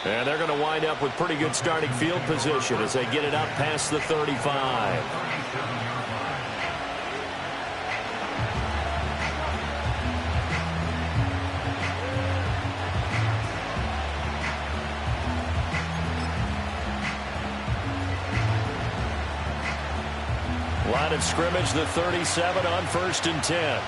And they're going to wind up with pretty good starting field position as they get it up past the 35. Line of scrimmage, the 37 on 1st and 10.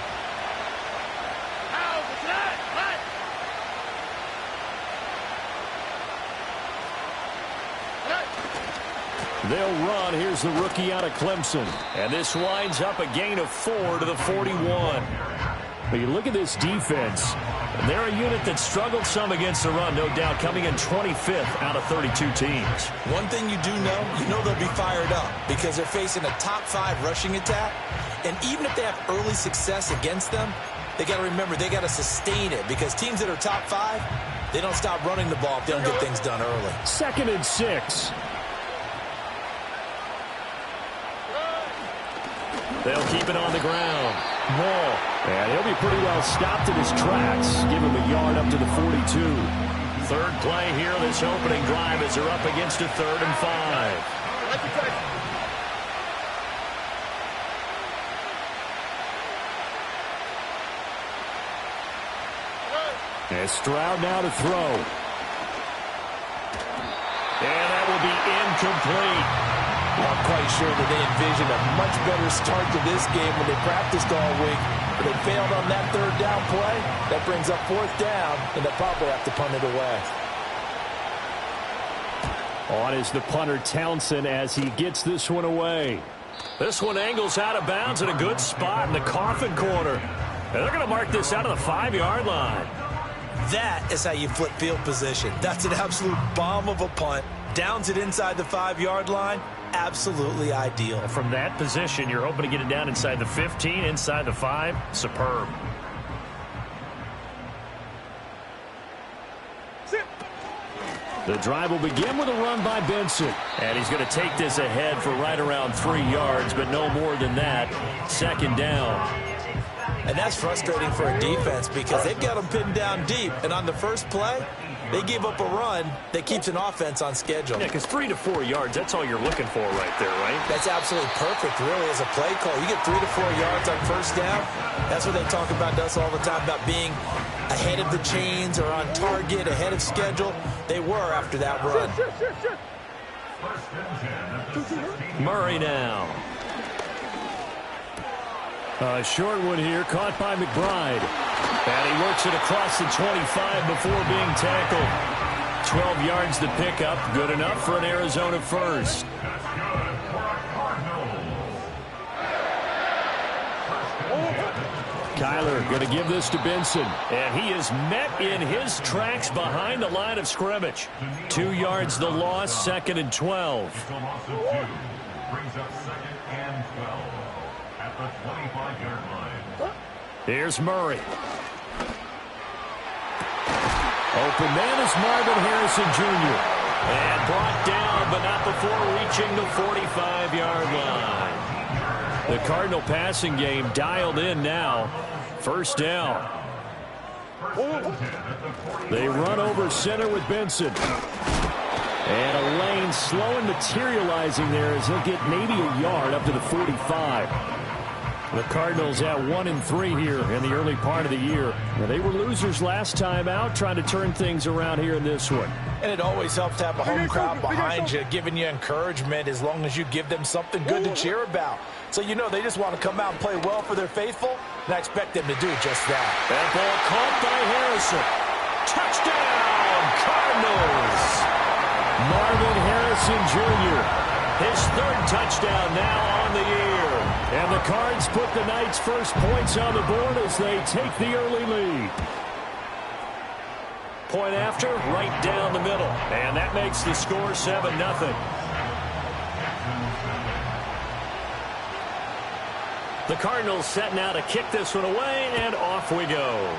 They'll run. Here's the rookie out of Clemson. And this winds up a gain of 4 to the 41. But you look at this defense. They're a unit that struggled some against the run, no doubt, coming in 25th out of 32 teams. One thing you do know, they'll be fired up because they're facing a top 5 rushing attack. And even if they have early success against them, they got to remember they got to sustain it because teams that are top 5, they don't stop running the ball if they don't get things done early. 2nd and 6. They'll keep it on the ground. Ball. And he'll be pretty well stopped in his tracks. Give him a yard up to the 42. Third play here, this opening drive as they're up against a 3rd and 5. And Stroud now to throw. And that will be incomplete. I'm quite sure that they envisioned a much better start to this game when they practiced all week. But they failed on that 3rd down play. That brings up 4th down, and they'll probably have to punt it away. On is the punter Townsend as he gets this one away. This one angles out of bounds in a good spot in the coffin corner. And they're going to mark this out of the 5-yard line. That is how you flip field position. That's an absolute bomb of a punt. Downs it inside the 5-yard line. Absolutely ideal. From that position, you're hoping to get it down inside the 15, inside the 5. Superb. The drive will begin with a run by Benson. And he's going to take this ahead for right around 3 yards, but no more than that. 2nd down. And that's frustrating for a defense because they've got them pinned down deep. And on the first play, they gave up a run that keeps an offense on schedule. Yeah, because 3 to 4 yards, that's all you're looking for right there, right? That's absolutely perfect, really, as a play call. You get 3 to 4 yards on 1st down. That's what they talk about to us all the time, about being ahead of the chains or on target, ahead of schedule. They were after that run. Murray now. A short one here, caught by McBride. And he works it across the 25 before being tackled. 12 yards to pick up, good enough for an Arizona 1st. Kyler going to give this to Benson. And he is met in his tracks behind the line of scrimmage. 2 yards the loss, 2nd and 12. Brings up 2nd and 12 at the 25-yard line. Here's Murray. Open man is Marvin Harrison Jr. And brought down, but not before reaching the 45-yard line. The Cardinal passing game dialed in now. 1st down. They run over center with Benson. And a lane slow and materializing there as he'll get maybe a yard up to the 45. The Cardinals at 1-3 here in the early part of the year. They were losers last time out, trying to turn things around here in this one. And it always helps to have a home crowd behind you, giving you encouragement as long as you give them something good to cheer about. So you know they just want to come out and play well for their faithful, and I expect them to do just that. That ball caught by Harrison. Touchdown, Cardinals! Marvin Harrison Jr., his 3rd touchdown now on the year. And the Cards put the Knights' first points on the board as they take the early lead. Point after, right down the middle. And that makes the score 7-0. The Cardinals setting out to kick this one away, and off we go.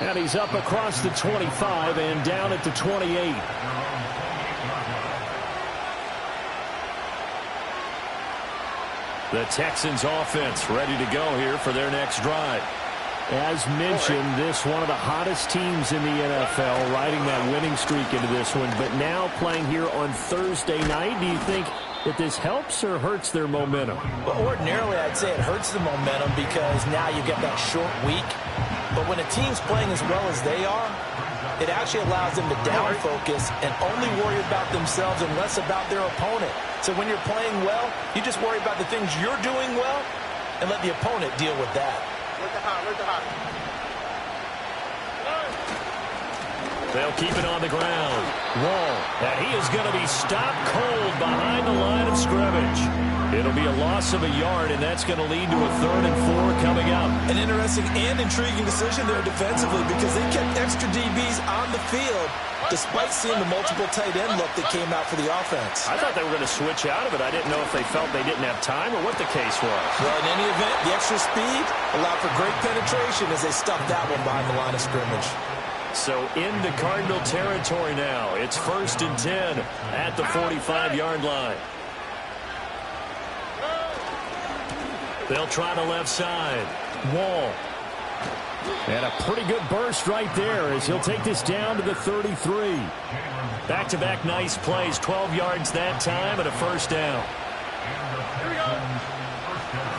And he's up across the 25 and down at the 28. The Texans offense ready to go here for their next drive. As mentioned, this one of the hottest teams in the NFL, riding that winning streak into this one, but now playing here on Thursday night. Do you think that this helps or hurts their momentum? Well, ordinarily, I'd say it hurts the momentum because now you get that short week. But when a team's playing as well as they are, it actually allows them to down focus and only worry about themselves and less about their opponent. So when you're playing well, you just worry about the things you're doing well and let the opponent deal with that. They'll keep it on the ground. Wall. And he is going to be stopped cold behind the line of scrimmage. It'll be a loss of a yard, and that's going to lead to a 3rd and 4 coming up. An interesting and intriguing decision there defensively because they kept extra DBs on the field despite seeing the multiple tight end look that came out for the offense. I thought they were going to switch out of it. I didn't know if they felt they didn't have time or what the case was. Well, in any event, the extra speed allowed for great penetration as they stuffed that one behind the line of scrimmage. So into Cardinal territory now. It's 1st and 10 at the 45-yard line. They'll try the left side. Wall. And a pretty good burst right there as he'll take this down to the 33. Back-to-back nice plays. 12 yards that time and a 1st down. Here we go. First down.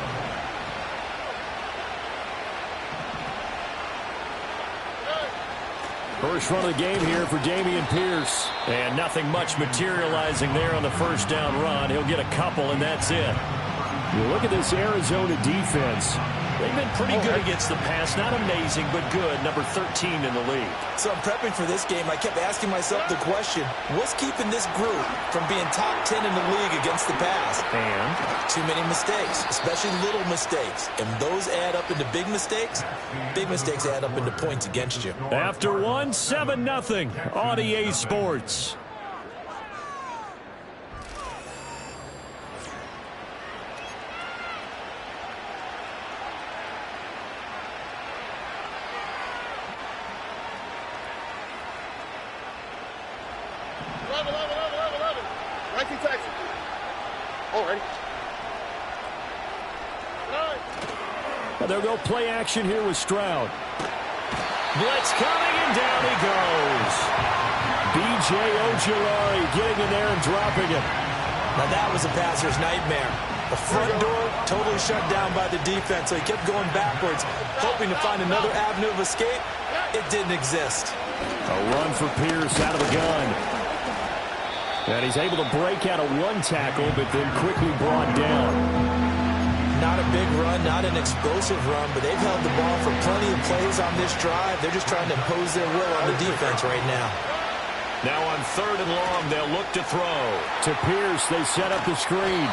First run of the game here for Dameon Pierce. And nothing much materializing there on the 1st down run. He'll get a couple, and that's it. You look at this Arizona defense. They've been pretty good against the pass. Not amazing, but good. Number 13 in the league. So I'm prepping for this game. I kept asking myself the question, what's keeping this group from being top 10 in the league against the pass? And? Too many mistakes, especially little mistakes. And those add up into big mistakes. Big mistakes add up into points against you. After one, 7-0 on EA Sports. They'll go play action here with Stroud. Blitz coming, and down he goes. B.J. Ojulari getting in there and dropping it. Now that was a passer's nightmare. The front door totally shut down by the defense, so he kept going backwards, hoping to find another avenue of escape. It didn't exist. A run for Pierce out of the gun. And he's able to break out of one tackle, but then quickly brought down. Not a big run, not an explosive run, but they've held the ball for plenty of plays on this drive. They're just trying to impose their will on the defense right now. Now on 3rd and long, they'll look to throw. To Pierce, they set up the screen.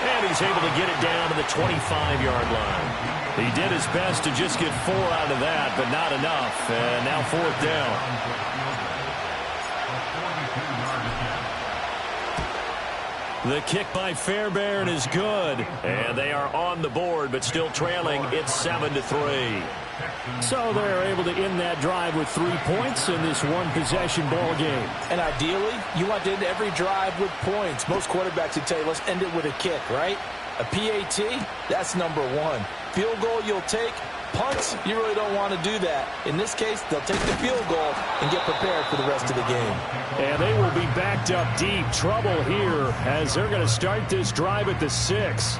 And he's able to get it down to the 25-yard line. He did his best to just get 4 out of that, but not enough. And now 4th down. The kick by Fairbairn is good. And they are on the board, but still trailing. It's 7-3. So they're able to end that drive with 3 points in this one-possession ball game. And ideally, you want to end every drive with points. Most quarterbacks would tell you, let's end it with a kick, right? A PAT, that's number 1. Field goal you'll take. Punts, you really don't want to do that. In this case, they'll take the field goal and get prepared for the rest of the game. And they will be backed up deep. Trouble here as they're going to start this drive at the 6.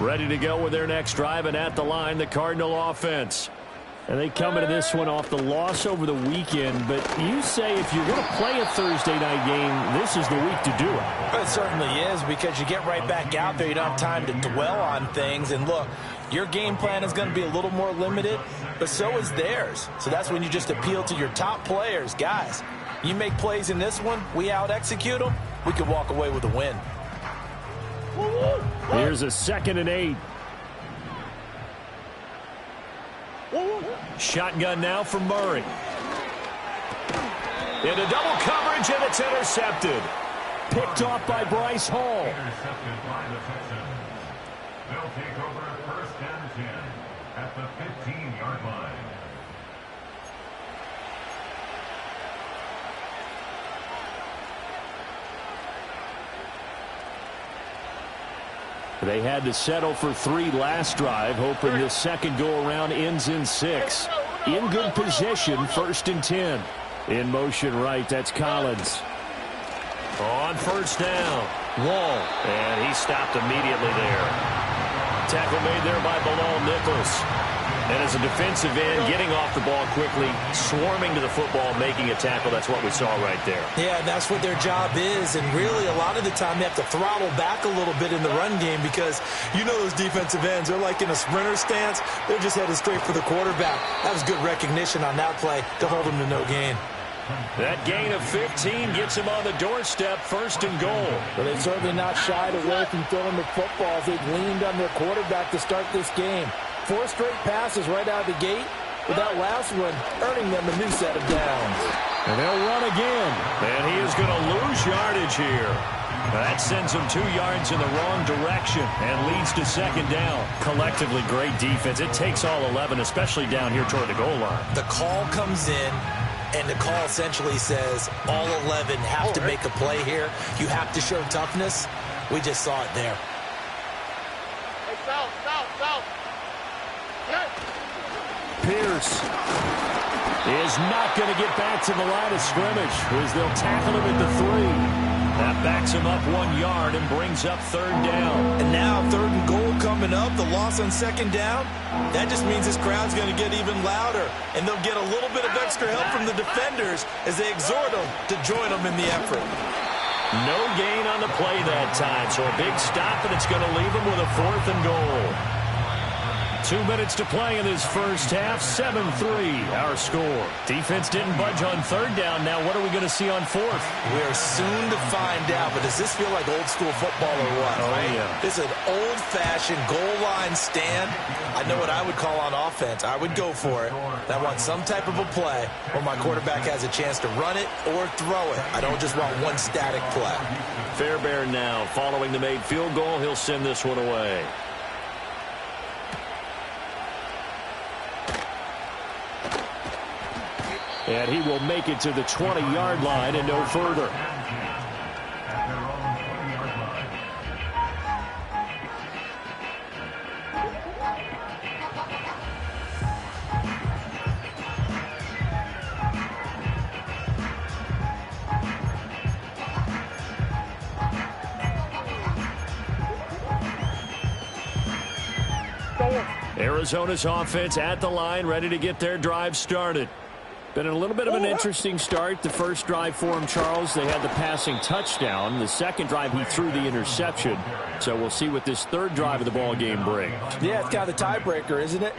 Ready to go with their next drive, and at the line, the Cardinal offense. And they come into this one off the loss over the weekend, but you say if you're going to play a Thursday night game, this is the week to do it. It certainly is, because you get right back out there. You don't have time to dwell on things. And look, your game plan is going to be a little more limited, but so is theirs. So that's when you just appeal to your top players. Guys, you make plays in this one, we out-execute them, we could walk away with a win. Here's a 2nd and 8. Shotgun now for Murray. Into double coverage, and it's intercepted. Picked off by Bryce Hall. Intercepted by the Texans. They'll take over 1st and 10 at the 15-yard line. They had to settle for 3 last drive, hoping this second go-around ends in 6. In good position, 1st and 10. In motion right, that's Collins. On 1st down, Wall. And he stopped immediately there. Tackle made there by Bilal Nichols. And as a defensive end, getting off the ball quickly, swarming to the football, making a tackle. That's what we saw right there. Yeah, that's what their job is. And really, a lot of the time, they have to throttle back a little bit in the run game because you know those defensive ends, they're like in a sprinter stance. They're just headed straight for the quarterback. That was good recognition on that play to hold them to no gain. That gain of 15 gets him on the doorstep, 1st and goal. But they've certainly not shied away from throwing the footballs. They've leaned on their quarterback to start this game. 4 straight passes right out of the gate, with that last one earning them a new set of downs. And they'll run again. And he is going to lose yardage here. That sends him 2 yards in the wrong direction and leads to 2nd down. Collectively, great defense. It takes all 11, especially down here toward the goal line. The call comes in, and the call essentially says all 11 have to make a play here. You have to show toughness. We just saw it there. Hey, south. Pierce is not going to get back to the line of scrimmage as they'll tackle him at the 3. That backs him up 1 yard and brings up 3rd down. And now 3rd and goal coming up, the loss on 2nd down. That just means this crowd's going to get even louder, and they'll get a little bit of extra help from the defenders as they exhort them to join them in the effort. No gain on the play that time, so a big stop, and it's going to leave them with a 4th and goal. 2 minutes to play in this first half. 7-3 our score. Defense didn't budge on 3rd down. Now what are we going to see on 4th? We're soon to find out, but does this feel like old school football or what? Oh, right? Yeah. This is an old-fashioned goal line stand. I know what I would call on offense. I would go for it. I want some type of a play where my quarterback has a chance to run it or throw it. I don't just want one static play. Fairbairn now following the made field goal. He'll send this one away. And he will make it to the 20-yard line and no further. Arizona's offense at the line, ready to get their drive started. Been a little bit of an interesting start. The first drive for him, Charles, they had the passing touchdown. The second drive, he threw the interception. So we'll see what this 3rd drive of the ball game brings. Yeah, it's kind of the tiebreaker, isn't it?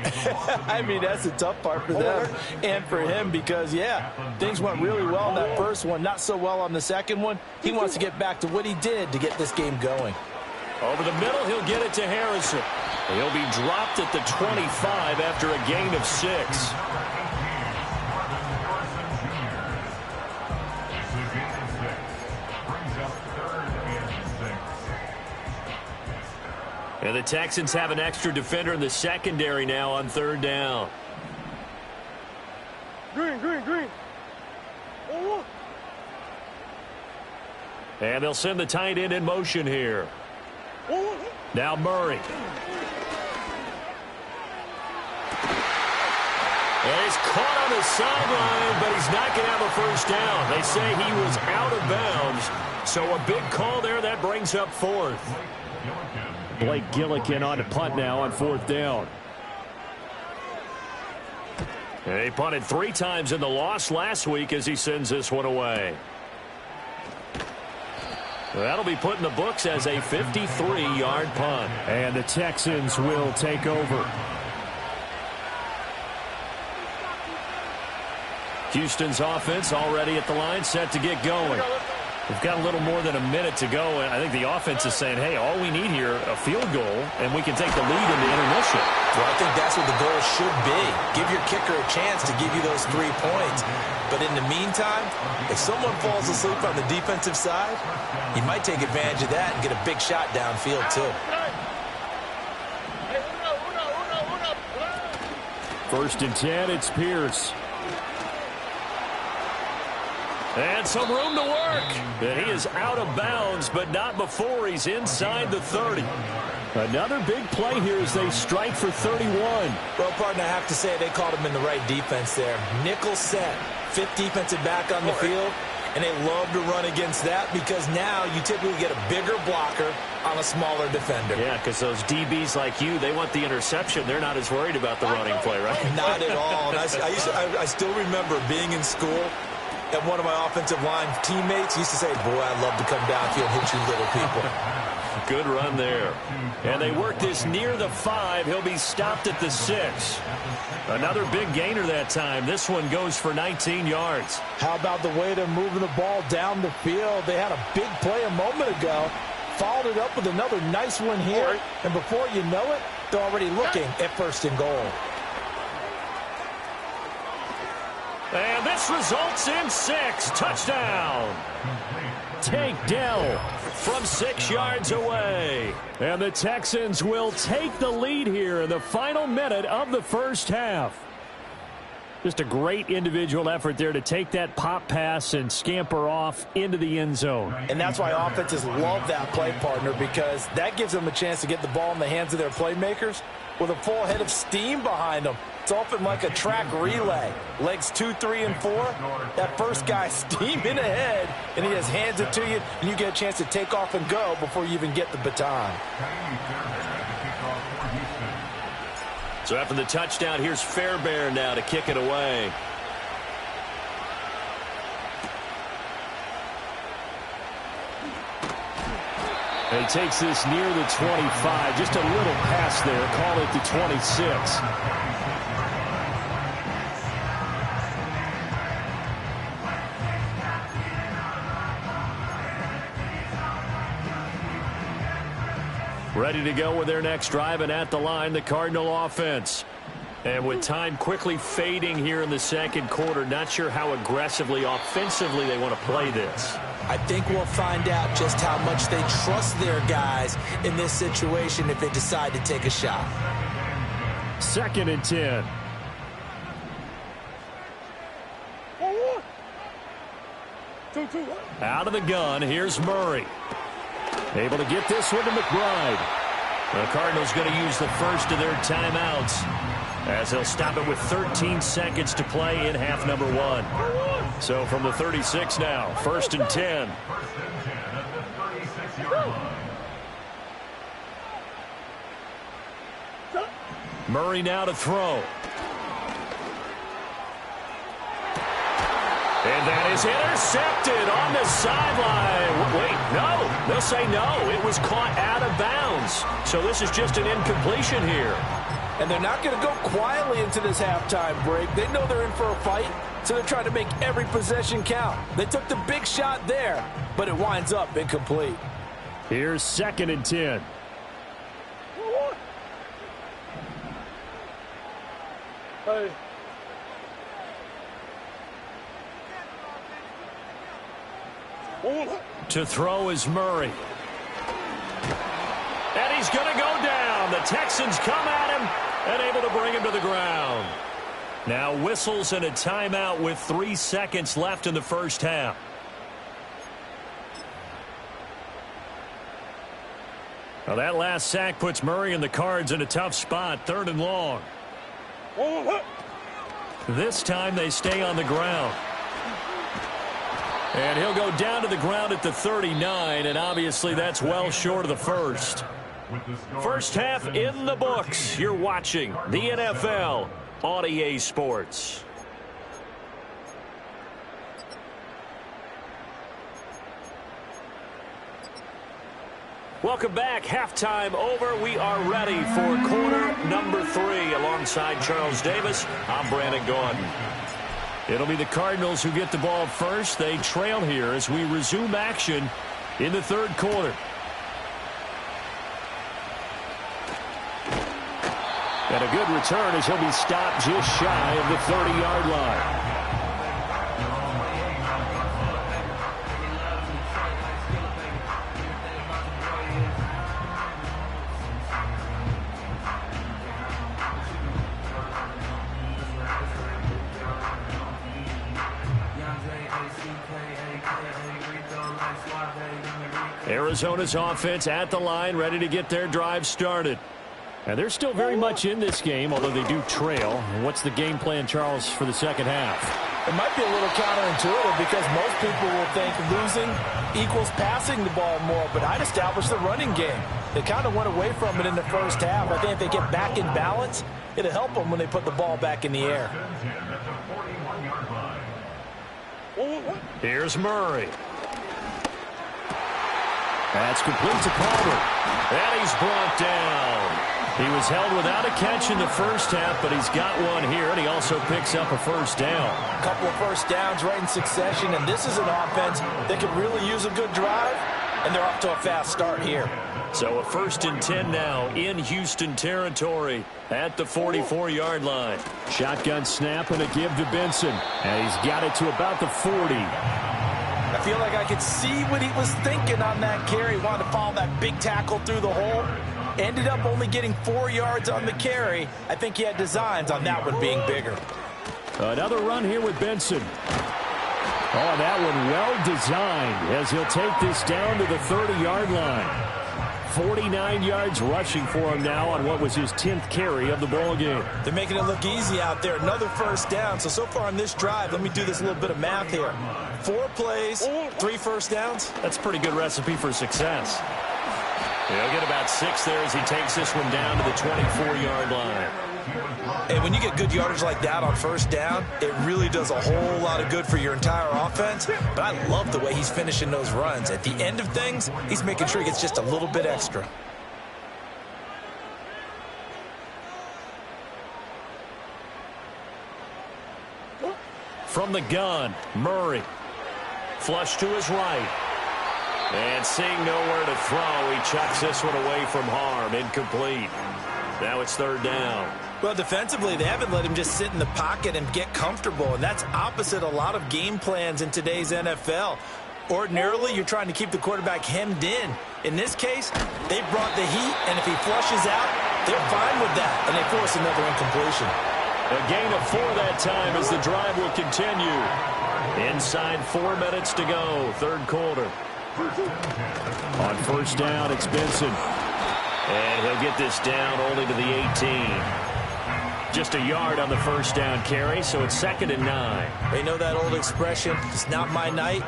I mean, that's the tough part for them and for him because, yeah, things went really well on that first one, not so well on the second one. He wants to get back to what he did to get this game going. Over the middle, he'll get it to Harrison. He'll be dropped at the 25 after a gain of 6. And the Texans have an extra defender in the secondary now on 3rd down. Green. Oh. And they'll send the tight end in motion here. Oh. Now Murray. And he's caught on the sideline, but he's not going to have a first down. They say he was out of bounds. So a big call there. That brings up 4th. Blake Gillikin on to punt now on 4th down. And he punted 3 times in the loss last week as he sends this one away. That'll be put in the books as a 53-yard punt. And the Texans will take over. Houston's offense already at the line, set to get going. We've got a little more than a minute to go, and I think the offense is saying, hey, all we need here, a field goal, and we can take the lead into intermission. Well, I think that's what the goal should be. Give your kicker a chance to give you those 3 points. But in the meantime, if someone falls asleep on the defensive side, you might take advantage of that and get a big shot downfield, too. First and 10, it's Pierce. And some room to work. And he is out of bounds, but not before he's inside the 30. Another big play here as they strike for 31. Well, partner, I have to say they called him in the right defense there. Nickel set, 5th defensive back on the field, and they love to run against that because now you typically get a bigger blocker on a smaller defender. Yeah, because those DBs like you, they want the interception. They're not as worried about the running play, right? Not at all. And I still remember being in school, and one of my offensive line teammates used to say, boy, I'd love to come downfield and hit you little people. Good run there. And they work this near the 5. He'll be stopped at the 6. Another big gainer that time. This one goes for 19 yards. How about the way they're moving the ball down the field? They had a big play a moment ago. Followed it up with another nice one here. And before you know it, they're already looking at 1st and goal. And this results in 6. Touchdown. Tank Dell from 6 yards away. And the Texans will take the lead here in the final minute of the first half. Just a great individual effort there to take that pop pass and scamper off into the end zone. And that's why offenses love that play, partner, because that gives them a chance to get the ball in the hands of their playmakers with a full head of steam behind them. It's often like a track relay. Legs 2, 3, and 4. That first guy steaming ahead, and he just hands it to you, and you get a chance to take off and go before you even get the baton. So after the touchdown, here's Fairbairn now to kick it away. And he takes this near the 25. Just a little pass there. Call it the 26. Ready to go with their next drive, and at the line, the Cardinal offense. And with time quickly fading here in the second quarter, not sure how aggressively, offensively they want to play this. I think we'll find out just how much they trust their guys in this situation if they decide to take a shot. 2nd and 10. Out of the gun, here's Murray. Able to get this one to McBride. The Cardinals going to use the first of their timeouts as they'll stop it with 13 seconds to play in half number 1. So from the 36 now, 1st and 10. Murray now to throw. And that is intercepted on the sideline. Wait, no. They'll say no. It was caught out of bounds. So this is just an incompletion here. And they're not going to go quietly into this halftime break. They know they're in for a fight, so they're trying to make every possession count. They took the big shot there, but it winds up incomplete. Here's 2nd and 10. Hey. To throw is Murray. And he's going to go down. The Texans come at him and able to bring him to the ground. Now whistles and a timeout with 3 seconds left in the first half. Now that last sack puts Murray and the Cards in a tough spot. 3rd and long. This time they stay on the ground. And he'll go down to the ground at the 39, and obviously that's well short of the first. First half in the books. You're watching the NFL on EA Sports. Welcome back. Halftime over. We are ready for quarter number 3. Alongside Charles Davis, I'm Brandon Gaudin. It'll be the Cardinals who get the ball first. They trail here as we resume action in the third quarter. And a good return as he'll be stopped just shy of the 30-yard line. Arizona's offense at the line, ready to get their drive started. And they're still very much in this game, although they do trail. What's the game plan, Charles, for the second half? It might be a little counterintuitive because most people will think losing equals passing the ball more, but I'd establish the running game. They kind of went away from it in the first half. I think if they get back in balance, it'll help them when they put the ball back in the air. Here's Murray. That's complete to Palmer. And he's brought down. He was held without a catch in the first half, but he's got one here, and he also picks up a first down. A couple of first downs right in succession, and this is an offense that could really use a good drive, and they're off to a fast start here. So a 1st and 10 now in Houston territory at the 44-yard line. Shotgun snap and a give to Benson, and he's got it to about the 40. I feel like I could see what he was thinking on that carry. He wanted to follow that big tackle through the hole. Ended up only getting 4 yards on the carry. I think he had designs on that one being bigger. Another run here with Benson. Oh, that one well designed as he'll take this down to the 30-yard line. 49 yards rushing for him now on what was his 10th carry of the ball game. They're making it look easy out there. Another first down. So far on this drive, let me do this little bit of math here. 4 plays, 3 first downs. That's a pretty good recipe for success. He'll get about 6 there as he takes this one down to the 24-yard line. And when you get good yardage like that on first down, it really does a whole lot of good for your entire offense. But I love the way he's finishing those runs. At the end of things, he's making sure he gets just a little bit extra. From the gun, Murray. Flush to his right. And seeing nowhere to throw, he chucks this one away from harm. Incomplete. Now it's 3rd down. Well, defensively, they haven't let him just sit in the pocket and get comfortable, and that's opposite a lot of game plans in today's NFL. Ordinarily, you're trying to keep the quarterback hemmed in. In this case, they brought the heat, and if he flushes out, they're fine with that, and they force another incompletion. A gain of 4 that time as the drive will continue. Inside 4 minutes to go, 3rd quarter. On first down, it's Benson. And he'll get this down only to the 18. Just a yard on the first down carry, so it's 2nd and 9. They know that old expression, it's not my night.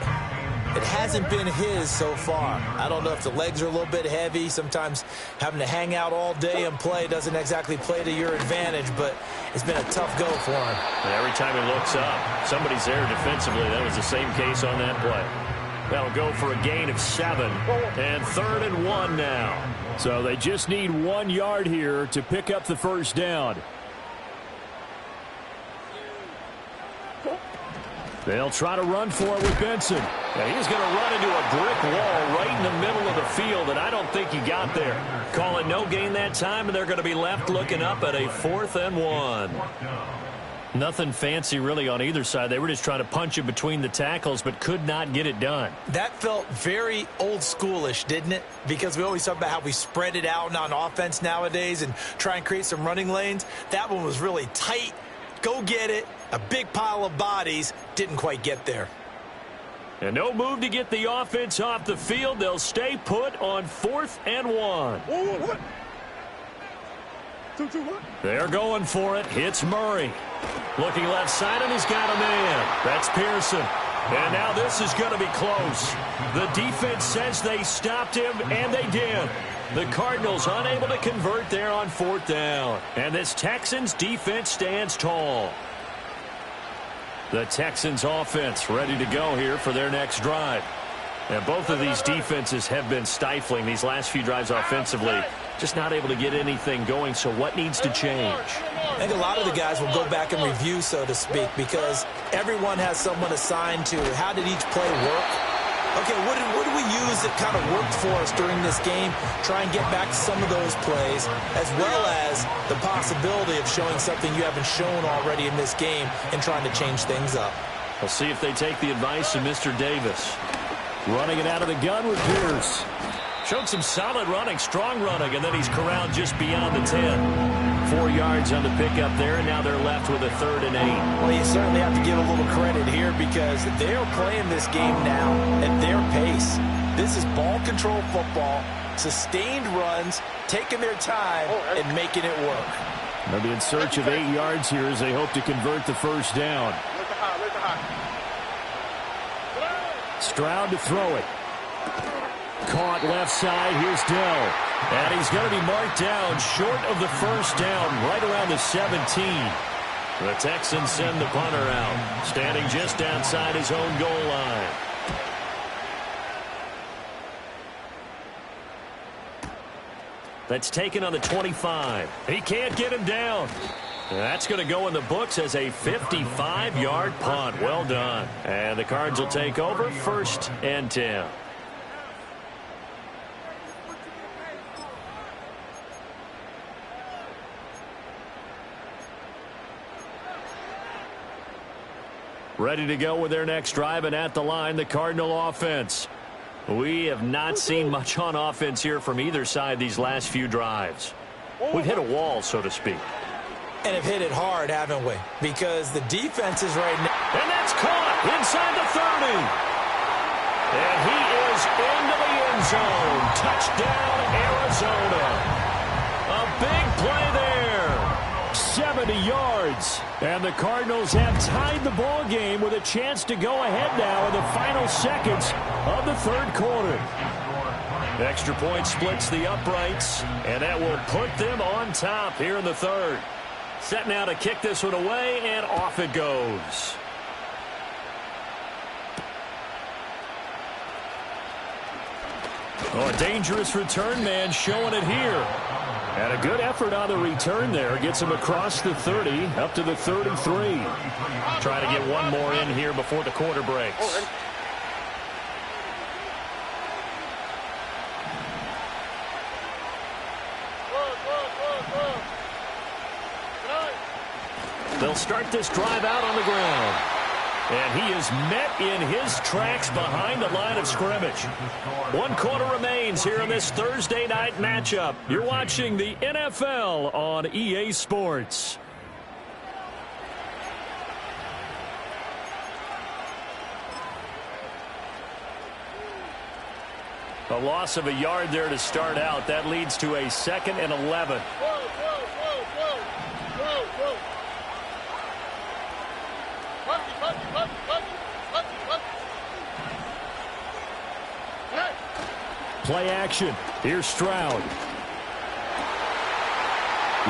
It hasn't been his so far. I don't know if the legs are a little bit heavy. Sometimes having to hang out all day and play doesn't exactly play to your advantage, but it's been a tough go for him. And every time he looks up, somebody's there defensively. That was the same case on that play. That'll go for a gain of 7. And 3rd and 1 now. So they just need 1 yard here to pick up the first down. They'll try to run for it with Benson. And he's going to run into a brick wall right in the middle of the field, and I don't think he got there. Calling no gain that time, and they're going to be left looking up at a 4th and 1. Nothing fancy really on either side. They were just trying to punch it between the tackles, but could not get it done. That felt very old schoolish, didn't it? Because we always talk about how we spread it out on offense nowadays and try and create some running lanes. That one was really tight. Go get it. A big pile of bodies. Didn't quite get there. And no move to get the offense off the field. They'll stay put on 4th and 1. They're going for it. It's Murray. Looking left side, and he's got a man. That's Pearson. And now this is going to be close. The defense says they stopped him, and they did. The Cardinals unable to convert there on 4th down. And this Texans defense stands tall. The Texans offense ready to go here for their next drive. And both of these defenses have been stifling these last few drives offensively. Just not able to get anything going, so what needs to change? I think a lot of the guys will go back and review, so to speak, because everyone has someone assigned to how did each play work. Okay, what did we use that kind of worked for us during this game? Try and get back to some of those plays, as well as the possibility of showing something you haven't shown already in this game and trying to change things up. We'll see if they take the advice of Mr. Davis. Running it out of the gun with Pierce. Showed some solid running, strong running, and then he's corralled just beyond the 10. 4 yards on the pickup there, and now they're left with a 3rd and 8. Well, you certainly have to give a little credit here because they're playing this game now at their pace. This is ball control football, sustained runs, taking their time, and making it work. They'll be in search of 8 yards here as they hope to convert the first down. Stroud to throw it. Caught left side. Here's Dell. And he's going to be marked down short of the first down, right around the 17. The Texans send the punter out, standing just outside his own goal line. That's taken on the 25. He can't get him down. That's going to go in the books as a 55-yard punt. Well done. And the Cards will take over 1st and 10. Ready to go with their next drive, and at the line, the Cardinal offense. We have not seen much on offense here from either side these last few drives. We've hit a wall, so to speak. And have hit it hard, haven't we? Because the defense is right now. And that's caught inside the 30. And he is into the end zone. Touchdown, Arizona. A big play there. 70 yards. And the Cardinals have tied the ball game with a chance to go ahead now in the final seconds of the 3rd quarter. Extra point splits the uprights, and that will put them on top here in the 3rd. Set now to kick this one away, and off it goes. Oh, a dangerous return man showing it here. And a good effort on the return there. Gets him across the 30, up to the 33. Trying to get one more in here before the quarter breaks. They'll start this drive out on the ground. And he is met in his tracks behind the line of scrimmage. 1 quarter remains here in this Thursday night matchup. You're watching the NFL on EA Sports. A loss of a yard there to start out. That leads to a 2nd and 11. Play action. Here's Stroud.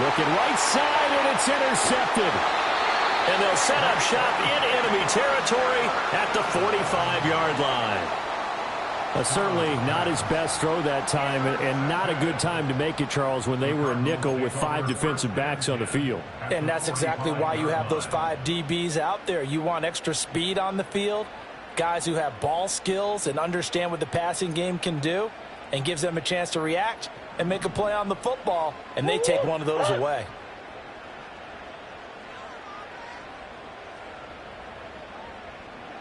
Looking right side, and it's intercepted. And they'll set up shop in enemy territory at the 45-yard line. Certainly not his best throw that time, and not a good time to make it, Charles, when they were a nickel with 5 defensive backs on the field. And that's exactly why you have those 5 DBs out there. You want extra speed on the field, guys who have ball skills and understand what the passing game can do, and gives them a chance to react and make a play on the football, and they take one of those away.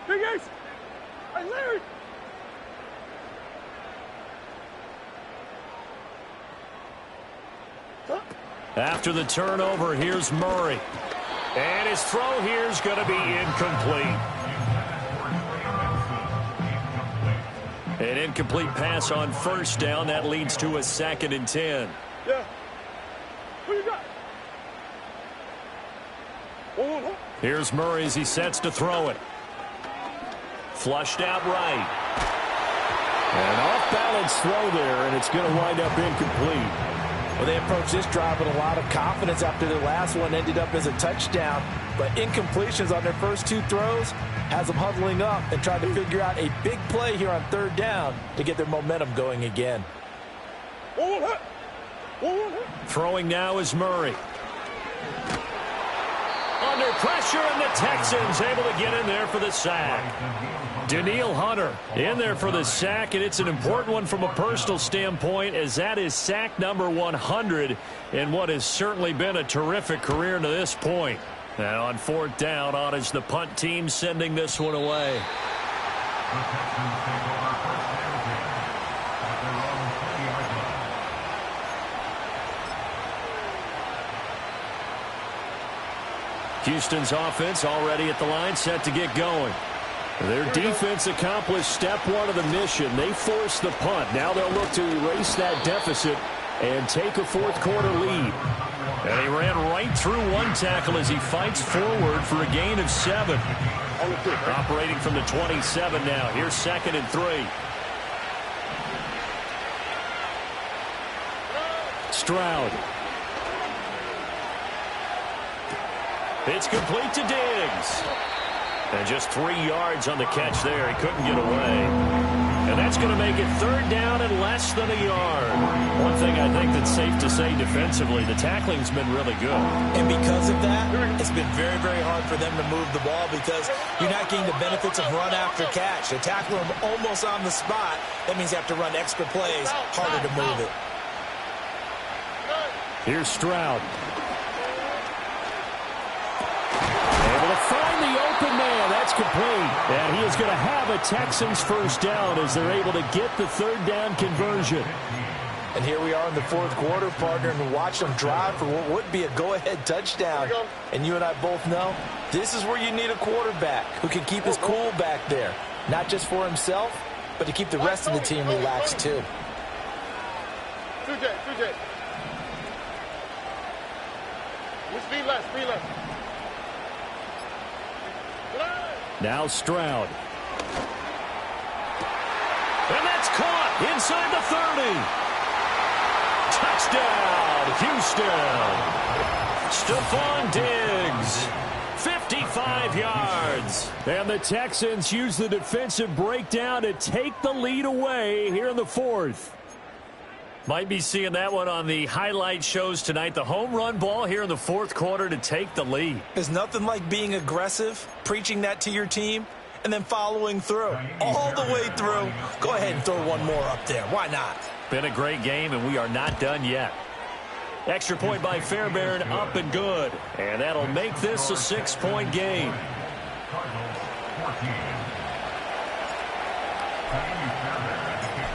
Hey, guys! Hey, Larry! After the turnover, here's Murray. And his throw here is going to be incomplete. An incomplete pass on 1st down. That leads to a 2nd and 10. Yeah. Who you got? Oh. Here's Murray as he sets to throw it. Flushed out right. An off-balance throw there, and it's going to wind up incomplete. Well, they approached this drive with a lot of confidence after their last one ended up as a touchdown. But incompletions on their first 2 throws has them huddling up and trying to figure out a big play here on 3rd down to get their momentum going again. Throwing now is Murray. Under pressure, and the Texans able to get in there for the sack. Danielle Hunter in there for the sack, and it's an important one from a personal standpoint, as that is sack number 100 in what has certainly been a terrific career to this point. And on fourth down, on is the punt team sending this one away. The Texans take over first and 10 at their own 30-yard line. Houston's offense already at the line, set to get going. Their defense accomplished step one of the mission. They forced the punt. Now they'll look to erase that deficit and take a fourth quarter lead. And he ran right through one tackle as he fights forward for a gain of 7. Operating from the 27 now. Here's 2nd and 3. Stroud. It's complete to Diggs. And just 3 yards on the catch there. He couldn't get away. And that's going to make it 3rd down and less than a yard. One thing I think that's safe to say defensively, the tackling's been really good. And because of that, it's been very, very hard for them to move the ball because you're not getting the benefits of run after catch. They tackle them almost on the spot. That means you have to run extra plays, harder to move it. Here's Stroud. Able to find the open man. That's complete. And he is going to have a Texans first down as they're able to get the 3rd down conversion. And here we are in the fourth quarter, partner, and watch them drive for what would be a go-ahead touchdown. And you and I both know this is where you need a quarterback who can keep his cool back there. Not just for himself, but to keep the rest of the team relaxed too. 2J. Speed less. Now Stroud. And that's caught inside the 30. Touchdown, Houston. Stephon Diggs. 55 yards. And the Texans use the defensive breakdown to take the lead away here in the 4th. Might be seeing that one on the highlight shows tonight. The home run ball here in the 4th quarter to take the lead. There's nothing like being aggressive, preaching that to your team, and then following through. All the way through. Go ahead and throw one more up there. Why not? Been a great game, and we are not done yet. Extra point by Fairbairn, up and good. And that'll make this a 6-point game.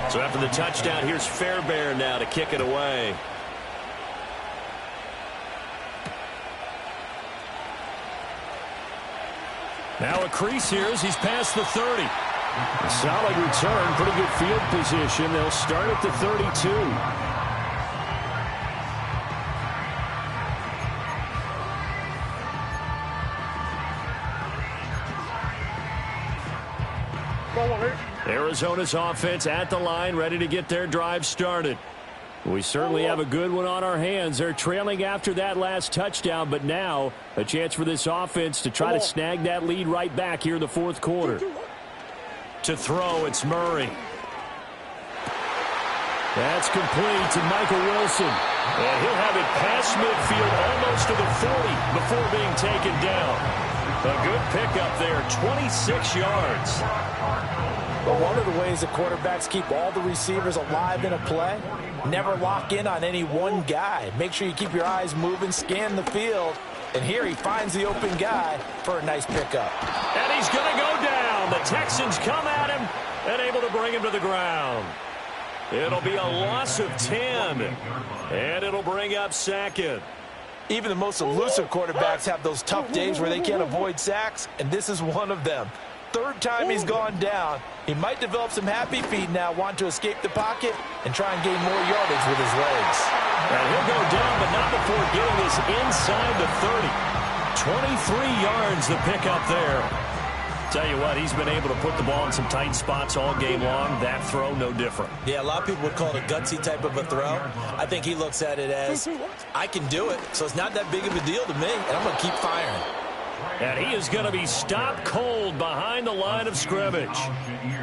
So after the touchdown, here's Fairbairn now to kick it away. Now a crease here as he's past the 30. A solid return, pretty good field position. They'll start at the 32. Arizona's offense at the line, ready to get their drive started. We certainly have a good one on our hands. They're trailing after that last touchdown, but now a chance for this offense to try to snag that lead right back here in the 4th quarter. To throw, it's Murray. That's complete to Michael Wilson. And he'll have it past midfield almost to the 40 before being taken down. A good pickup there, 26 yards. But one of the ways the quarterbacks keep all the receivers alive in a play, never lock in on any one guy. Make sure you keep your eyes moving, scan the field. And here he finds the open guy for a nice pickup. And he's going to go down. The Texans come at him and able to bring him to the ground. It'll be a loss of 10. And it'll bring up 2nd. Even the most elusive quarterbacks have those tough days where they can't avoid sacks, and this is one of them. 3rd time he's gone down. He might develop some happy feet now, want to escape the pocket and try and gain more yardage with his legs. And he'll go down, but not before getting this inside the 30. 23 yards the pickup there. Tell you what, he's been able to put the ball in some tight spots all game long. That throw, no different. Yeah, a lot of people would call it a gutsy type of a throw. I think he looks at it as, I can do it, so it's not that big of a deal to me, and I'm going to keep firing. And he is going to be stopped cold behind the line of scrimmage.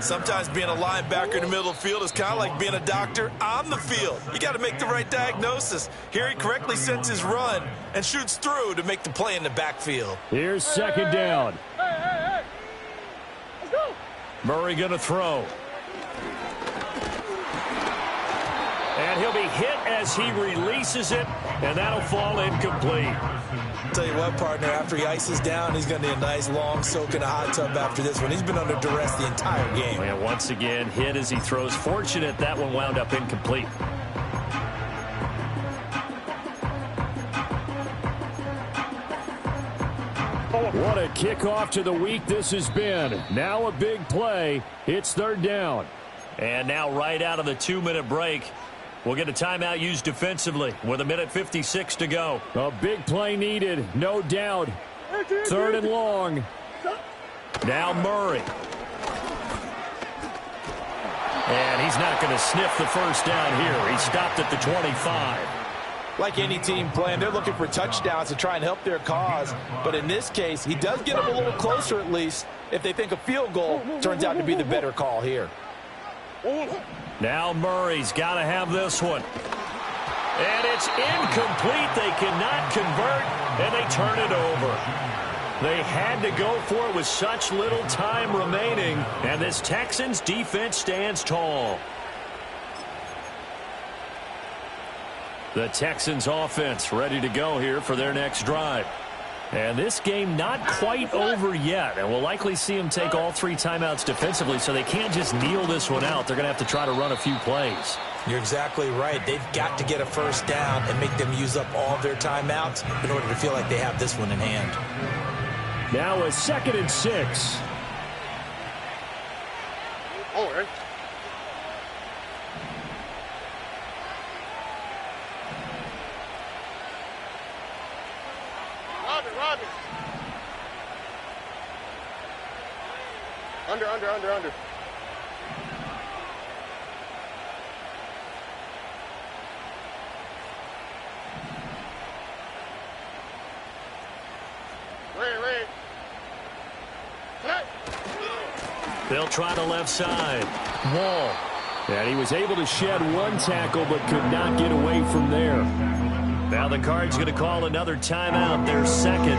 Sometimes being a linebacker in the middle of the field is kind of like being a doctor on the field. You got to make the right diagnosis. Here he correctly sets his run and shoots through to make the play in the backfield. Here's second down. Let's go. Murray going to throw. And he'll be hit as he releases it, and that'll fall incomplete. Tell you what, partner, after he ices down, he's going to need a nice long soak in a hot tub after this one. He's been under duress the entire game. And once again, hit as he throws. Fortunate that one wound up incomplete. What a kickoff to the week this has been. Now a big play. It's third down. And now right out of the 2-minute break, we'll get a timeout used defensively with 1:56 to go. A big play needed, no doubt. Third and long. Now Murray. And he's not going to sniff the first down here. He stopped at the 25. Like any team playing, they're looking for touchdowns to try and help their cause. But in this case, he does get them a little closer at least if they think a field goal turns out to be the better call here. Now Murray's got to have this one. And it's incomplete. They cannot convert, and they turn it over. They had to go for it with such little time remaining, and this Texans defense stands tall. The Texans offense ready to go here for their next drive. And this game not quite over yet, and we'll likely see them take all 3 timeouts defensively, so they can't just kneel this one out. They're going to have to try to run a few plays. You're exactly right. They've got to get a first down and make them use up all their timeouts in order to feel like they have this one in hand. Now a 2nd and 6. Oh, right. Robin. Under. Ray. They'll try the left side. Wall. And he was able to shed one tackle but could not get away from there. Now the Cards going to call another timeout, their second,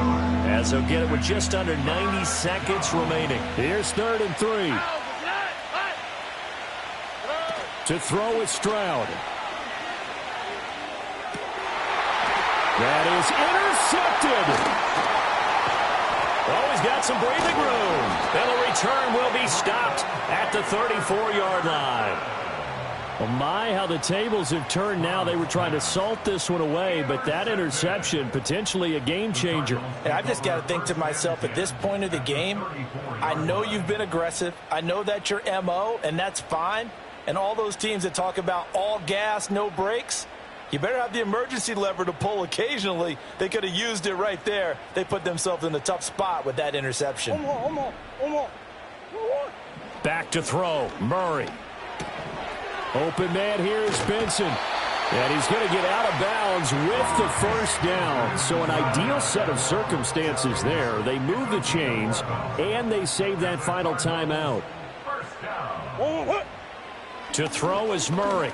as they'll get it with just under 90 seconds remaining. Here's 3rd and 3. To throw is Stroud. That is intercepted. Oh, he's got some breathing room. And the return will be stopped at the 34-yard line. Well, my, how the tables have turned now. They were trying to salt this one away, but that interception, potentially a game changer. And I've just got to think to myself, at this point of the game, I know you've been aggressive. I know that's your MO, and that's fine. And all those teams that talk about all gas, no brakes, you better have the emergency lever to pull occasionally. They could have used it right there. They put themselves in a tough spot with that interception. Back to throw, Murray. Open man here is Benson. And he's going to get out of bounds with the first down. So an ideal set of circumstances there. They move the chains, and they save that final timeout. To throw is Murray.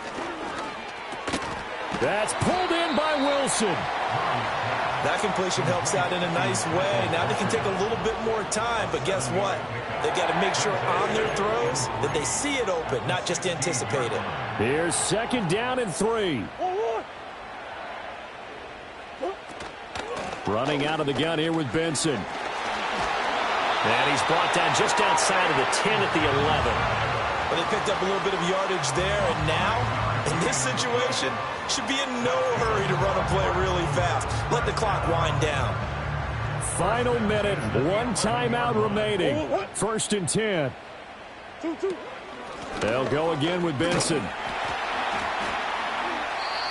That's pulled in by Wilson. That completion helps out in a nice way. Now they can take a little bit more time, but guess what? They've got to make sure on their throws that they see it open, not just anticipate it. Here's 2nd down and 3. Running out of the gun here with Benson. And he's brought down just outside of the 10 at the 11. Well, they picked up a little bit of yardage there, and now, in this situation, should be in no hurry to run a play really fast. Let the clock wind down. Final minute, 1 timeout remaining. 1st and 10. They'll go again with Benson.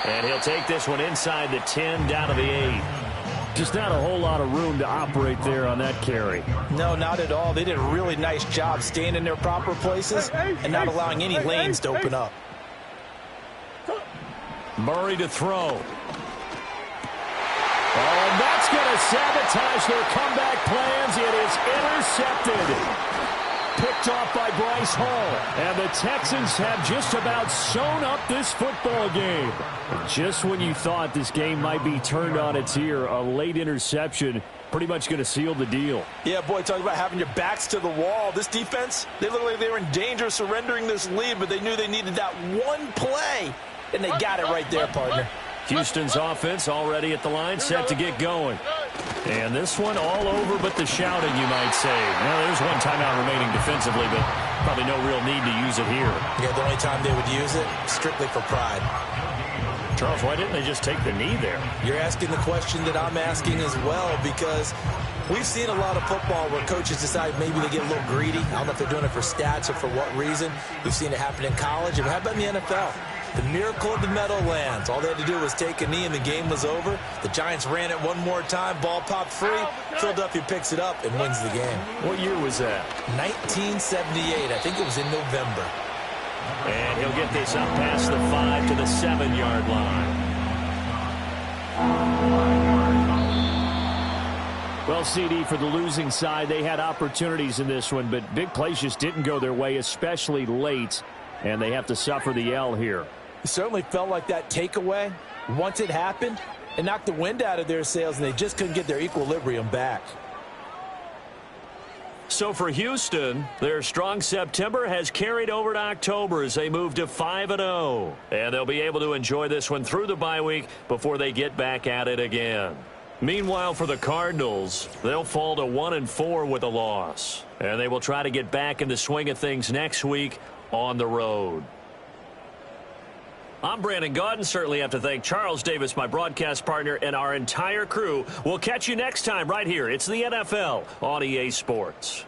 And he'll take this one inside the 10, down to the 8. Just not a whole lot of room to operate there on that carry. No, not at all. They did a really nice job staying in their proper places and not allowing any lanes to open up. Murray to throw. Oh, and that's going to sabotage their comeback plans. It is intercepted. Picked off by Bryce Hall. And the Texans have just about sewn up this football game. Just when you thought this game might be turned on its ear, a late interception pretty much going to seal the deal. Yeah, boy, talking about having your backs to the wall. This defense, they look like they were in danger of surrendering this lead, but they knew they needed that one play, and they got it right there, partner. Houston's offense already at the line, set to get going. And this one all over but the shouting, you might say. Well, there's one timeout remaining defensively, but probably no real need to use it here. Yeah, the only time they would use it, strictly for pride. Charles, why didn't they just take the knee there? You're asking the question that I'm asking as well, because we've seen a lot of football where coaches decide maybe they get a little greedy. I don't know if they're doing it for stats or for what reason. We've seen it happen in college. And how about in the NFL? The miracle of the Meadowlands. All they had to do was take a knee and the game was over. The Giants ran it one more time. Ball popped free. Philadelphia picks it up and wins the game. What year was that? 1978. I think it was in November. And he'll get this up past the 5 to the 7-yard line. Well, CD, for the losing side, they had opportunities in this one, but big plays just didn't go their way, especially late, and they have to suffer the L here. It certainly felt like that takeaway, once it happened, it knocked the wind out of their sails, and they just couldn't get their equilibrium back. So for Houston, their strong September has carried over to October as they move to 5-0. And they'll be able to enjoy this one through the bye week before they get back at it again. Meanwhile, for the Cardinals, they'll fall to 1-4 with a loss. And they will try to get back in the swing of things next week on the road. I'm Brandon Gaudin. Certainly have to thank Charles Davis, my broadcast partner, and our entire crew. We'll catch you next time right here. It's the NFL on EA Sports.